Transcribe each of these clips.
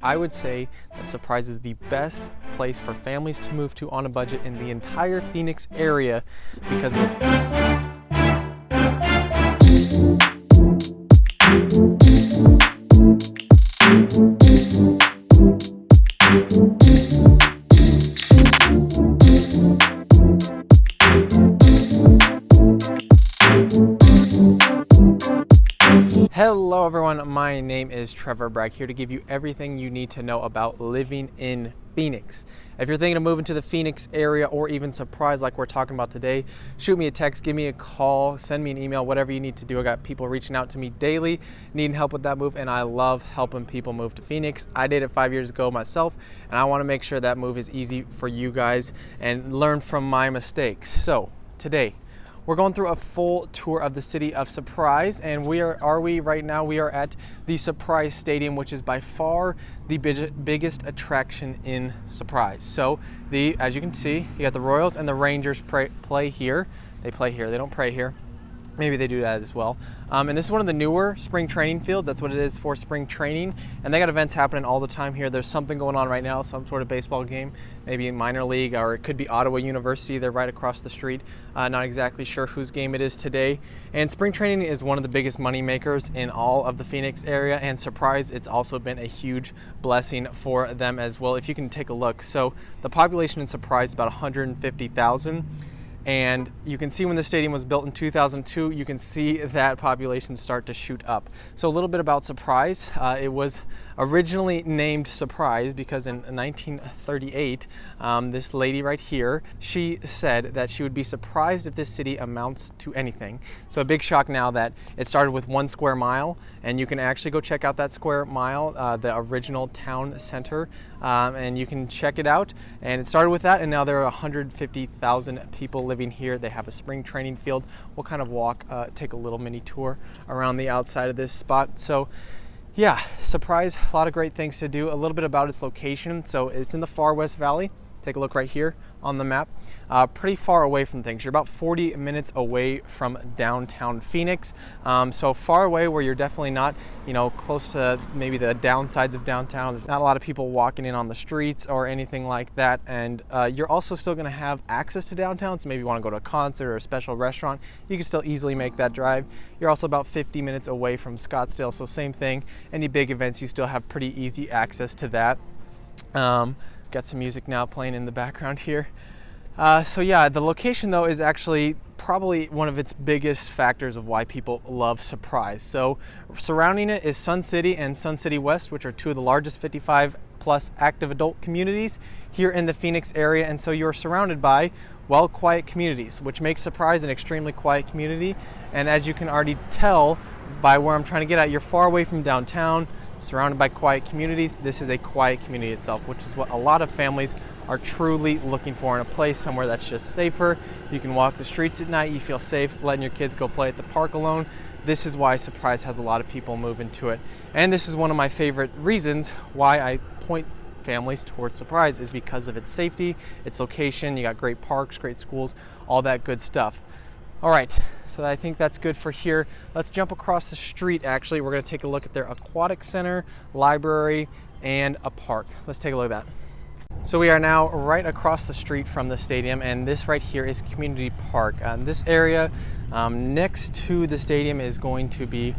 I would say that Surprise is the best place for families to move to on a budget in the entire Phoenix area because Hello everyone, my name is Trevor Bragg, here to give you everything you need to know about living in Phoenix. If you're thinking of moving to the Phoenix area or even Surprise like we're talking about today, shoot me a text, give me a call, send me an email, whatever you need to do. I got people reaching out to me daily, needing help with that move, and I love helping people move to Phoenix. I did it 5 years ago myself, and I want to make sure that move is easy for you guys and learn from my mistakes. So today, we're going through a full tour of the city of Surprise, and we are at the Surprise Stadium, which is by far the biggest attraction in Surprise. So as you can see, you got the Royals and the Rangers play here. They play here, they don't pray here. Maybe they do that as well. And this is one of the newer spring training fields. That's what it is for spring training. And they got events happening all the time here. There's something going on right now, some sort of baseball game, maybe in minor league, or it could be Ottawa University. They're right across the street. Not exactly sure whose game it is today. And spring training is one of the biggest money makers in all of the Phoenix area. And Surprise, it's also been a huge blessing for them as well. If you can take a look. So the population in Surprise is about 150,000. And you can see when the stadium was built in 2002, you can see that population start to shoot up. So a little bit about Surprise. It was originally named Surprise because in 1938, this lady right here, she said that she would be surprised if this city amounts to anything. So a big shock now that it started with 1 square mile, and you can actually go check out that square mile, the original town center, and you can check it out. And it started with that, and now there are 150,000 people living here. They have a spring training field. We'll kind of take a little mini tour around the outside of this spot. So yeah, Surprise, a lot of great things to do. A little bit about its location. So it's in the far West Valley. Take a look right here on the map. Pretty far away from things. You're about 40 minutes away from downtown Phoenix. So far away where you're definitely not, close to maybe the downsides of downtown. There's not a lot of people walking in on the streets or anything like that. And you're also still going to have access to downtown. So maybe you want to go to a concert or a special restaurant. You can still easily make that drive. You're also about 50 minutes away from Scottsdale. So same thing. Any big events, you still have pretty easy access to that. Got some music now playing in the background here. So yeah, the location though is actually probably one of its biggest factors of why people love Surprise. So surrounding it is Sun City and Sun City West, which are two of the largest 55 plus active adult communities here in the Phoenix area. And so you're surrounded by quiet communities, which makes Surprise an extremely quiet community. And as you can already tell by where I'm trying to get at, you're far away from downtown, surrounded by quiet communities. This is a quiet community itself, which is what a lot of families are truly looking for in a place somewhere that's just safer. You can walk the streets at night, you feel safe letting your kids go play at the park alone. This is why Surprise has a lot of people move into it. And this is one of my favorite reasons why I point families towards Surprise, is because of its safety, its location. You got great parks, great schools, all that good stuff. All right, so I think that's good for here. Let's jump across the street. Actually, we're gonna take a look at their aquatic center, library, and a park. Let's take a look at that. So we are now right across the street from the stadium, and this right here is Community Park. This area next to the stadium is going to be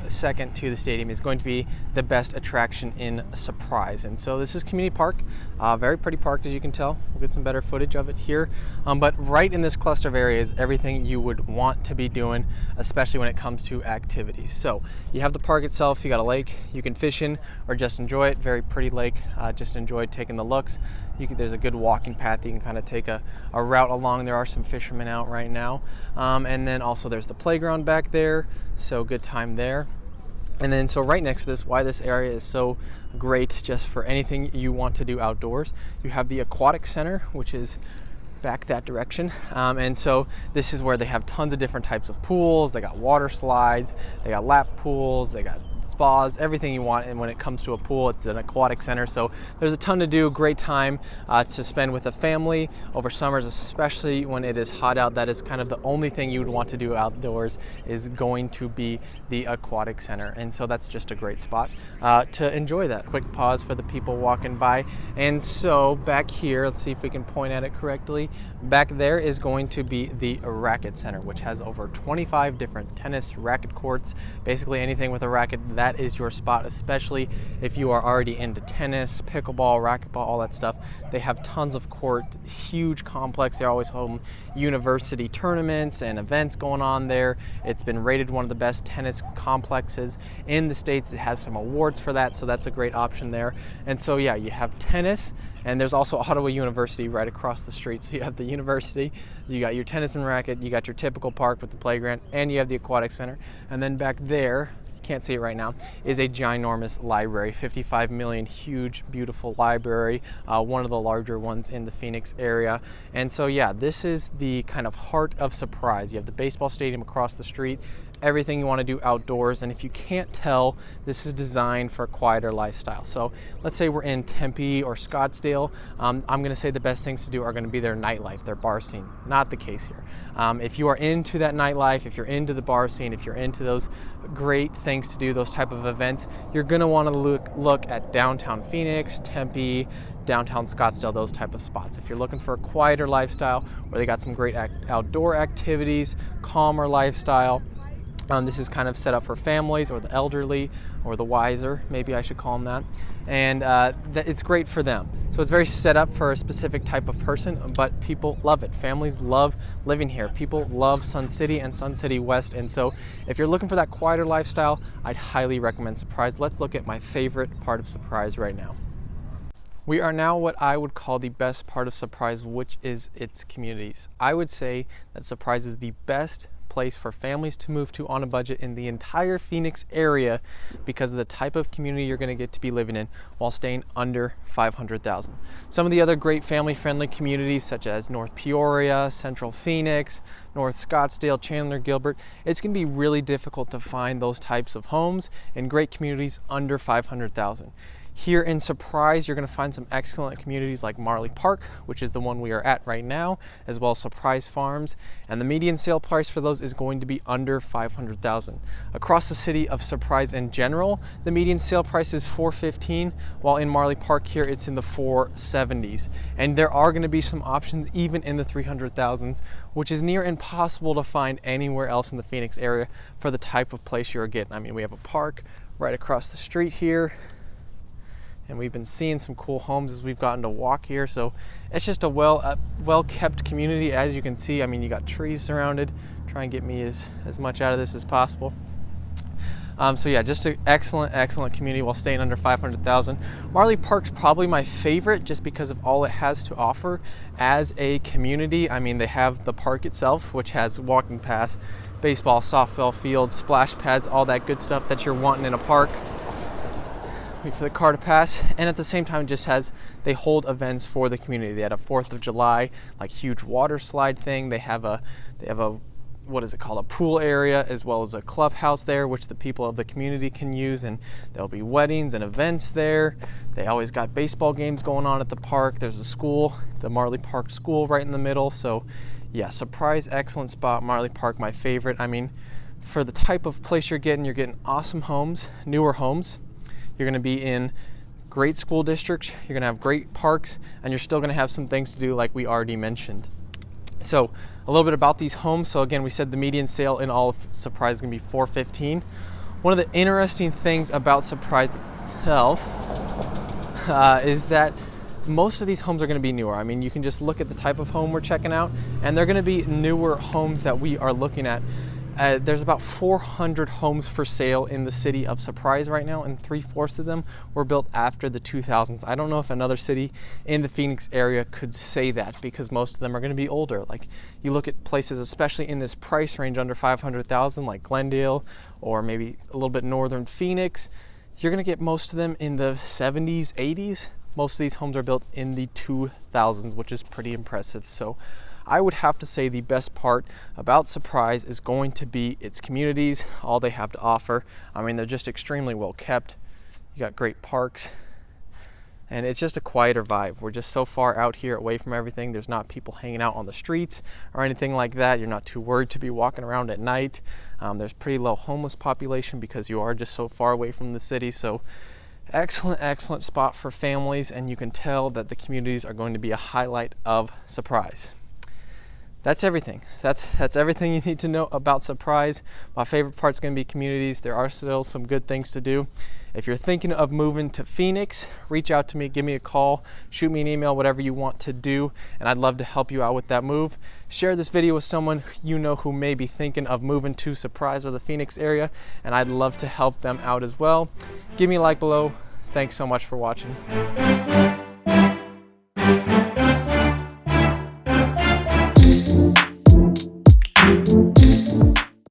second to the stadium is going to be the best attraction in Surprise. And so this is Community Park, very pretty park as you can tell. We'll get some better footage of it here. But right in this cluster of areas, everything you would want to be doing, especially when it comes to activities. So you have the park itself, you got a lake, you can fish in or just enjoy it. Very pretty lake, just enjoy taking the looks. There's a good walking path. You can kind of take a route along. There are some fishermen out right now. And then also there's the playground back there. So good time there. And then so right next to this, why this area is so great just for anything you want to do outdoors, you have the aquatic center, which is back that direction. And so this is where they have tons of different types of pools. They got water slides, they got lap pools, they got spas, everything you want. And when it comes to a pool, it's an aquatic center. So there's a ton to do, great time to spend with a family over summers, especially when it is hot out. That is kind of the only thing you would want to do outdoors is going to be the aquatic center. And so that's just a great spot to enjoy that. Quick pause for the people walking by. And so back here, let's see if we can point at it correctly. Back there is going to be the racket center, which has over 25 different tennis racket courts. Basically anything with a racket, that is your spot, especially if you are already into tennis, pickleball, racquetball, all that stuff. They have tons of court, huge complex. They're always home university tournaments and events going on there. It's been rated one of the best tennis complexes in the States. It has some awards for that, so that's a great option there. And so yeah, you have tennis, and there's also Ottawa University right across the street. So you have the university, you got your tennis and racket, you got your typical park with the playground, and you have the aquatic center. And then back there, can't see it right now, is a ginormous library, 55 million, huge, beautiful library, one of the larger ones in the Phoenix area. And so yeah, this is the kind of heart of Surprise. You have the baseball stadium across the street, everything you want to do outdoors. And if you can't tell, this is designed for a quieter lifestyle. So let's say we're in Tempe or Scottsdale. I'm going to say the best things to do are going to be their nightlife, their bar scene. Not the case here. If you are into that nightlife, if you're into the bar scene, if you're into those great things to do, those type of events, you're going to want to look at downtown Phoenix, Tempe, downtown Scottsdale, those type of spots. If you're looking for a quieter lifestyle where they got some great outdoor activities, calmer lifestyle, this is kind of set up for families or the elderly or the wiser, maybe I should call them that. And it's great for them. So it's very set up for a specific type of person, but people love it. Families love living here. People love Sun City and Sun City West. And so if you're looking for that quieter lifestyle, I'd highly recommend Surprise. Let's look at my favorite part of Surprise right now. We are now what I would call the best part of Surprise, which is its communities. I would say that Surprise is the best place for families to move to on a budget in the entire Phoenix area because of the type of community you're going to get to be living in while staying under $500,000. Some of the other great family-friendly communities such as North Peoria, Central Phoenix, North Scottsdale, Chandler, Gilbert, it's going to be really difficult to find those types of homes in great communities under $500,000. Here in Surprise, you're going to find some excellent communities like Marley Park, which is the one we are at right now, as well as Surprise Farms, and the median sale price for those is going to be under $500,000. Across the city of Surprise in general, the median sale price is $415,000, while in Marley Park here it's in the $470s. And there are going to be some options even in the $300,000s, which is near impossible to find anywhere else in the Phoenix area for the type of place you're getting. I mean, we have a park right across the street here, and we've been seeing some cool homes as we've gotten to walk here. So it's just a well-kept community, as you can see. I mean, you got trees surrounded. Try and get me as much out of this as possible. So yeah, just an excellent community while staying under $500,000. Marley Park's probably my favorite just because of all it has to offer as a community. I mean, they have the park itself, which has walking paths, baseball, softball fields, splash pads, all that good stuff that you're wanting in a park. Wait for the car to pass, and at the same time they hold events for the community. They had a 4th of July like huge water slide thing. They have a what is it called, a pool area, as well as a clubhouse there which the people of the community can use, and there'll be weddings and events there. They always got baseball games going on at the park. There's a school, the Marley Park School, right in the middle. So yeah, Surprise, excellent spot. Marley Park, my favorite. I mean, for the type of place you're getting awesome homes, newer homes. You're going to be in great school districts, you're going to have great parks, and you're still going to have some things to do like we already mentioned. So a little bit about these homes. So again, we said the median sale in all of Surprise is going to be $415,000. One of the interesting things about Surprise itself is that most of these homes are going to be newer. I mean, you can just look at the type of home we're checking out, and they're going to be newer homes that we are looking at. There's about 400 homes for sale in the city of Surprise right now, and 3/4 of them were built after the 2000s. I don't know if another city in the Phoenix area could say that, because most of them are going to be older. Like, you look at places, especially in this price range under $500,000, like Glendale or maybe a little bit northern Phoenix, you're going to get most of them in the 70s, 80s. Most of these homes are built in the 2000s, which is pretty impressive. So I would have to say the best part about Surprise is going to be its communities, all they have to offer. I mean, they're just extremely well kept. You got great parks, and it's just a quieter vibe. We're just so far out here away from everything. There's not people hanging out on the streets or anything like that. You're not too worried to be walking around at night. There's pretty low homeless population because you are just so far away from the city. So excellent spot for families, and you can tell that the communities are going to be a highlight of Surprise. That's everything. That's everything you need to know about Surprise. My favorite part's going to be communities. There are still some good things to do. If you're thinking of moving to Phoenix, reach out to me, give me a call, shoot me an email, whatever you want to do, and I'd love to help you out with that move. Share this video with someone you know who may be thinking of moving to Surprise or the Phoenix area, and I'd love to help them out as well. Give me a like below. Thanks so much for watching.